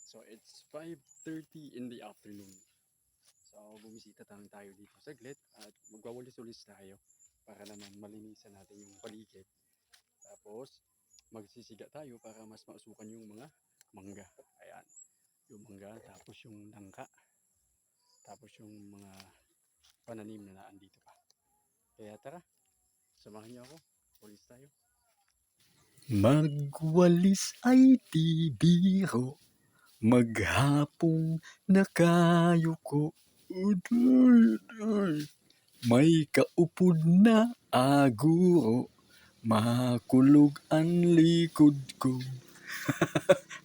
So it's 5:30 in the afternoon. So bumisita tayo dito saglit at magwawalis-walis tayo para naman malinisan natin yung paligid. Tapos magsisiga tayo para mas mausukan yung mga mangga. Ayan, yung mangga, tapos yung langka, tapos yung mga pananim na naandito pa. Kaya tara, samahan niyo ako, walis tayo. Magwalis ay di biro, maghapong nakayuko. May kaupod na aguro, makulog ang likod ko.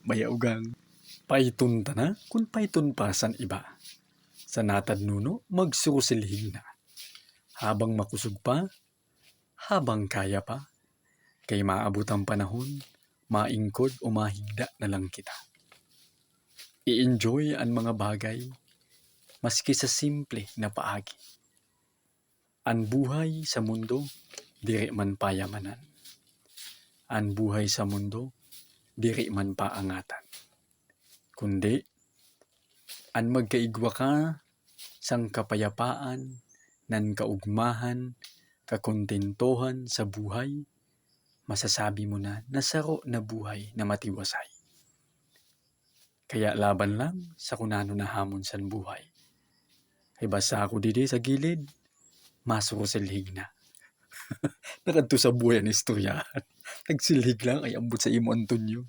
Bayaugang. Paiton ta na, kung paiton pa san iba. Sa natad nuno, magsusilhig na. Habang makusog pa, habang kaya pa, kay maabot ang panahon, maingkod o mahigda na lang kita. I-enjoy ang mga bagay, maski sa simple na paagi. Ang buhay sa mundo, diri man payamanan. Ang buhay sa mundo, diri man paangatan. Kundi, ang magkaigwa ka sang kapayapaan, nan kaugmahan, kakontentohan sa buhay, masasabi mo na nasaro na buhay na matiwasay. Kaya laban lang sa kunano na hamon san buhay. Kay basta ako didi sa gilid, masusilhig na. Nakadto sa buhay ang istorya. Nagsilhig lang ay ambot sa imo Antonio.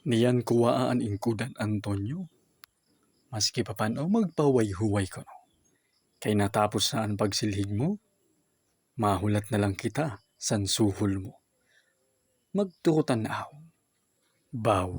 Niyan kuwaan ingkudan Antonio. Maski papano magpaway-huway ko no. Kay natapos na ang pagsilhig mo, mahulat na lang kita san suhol mo. Magturutan na ako. Baw.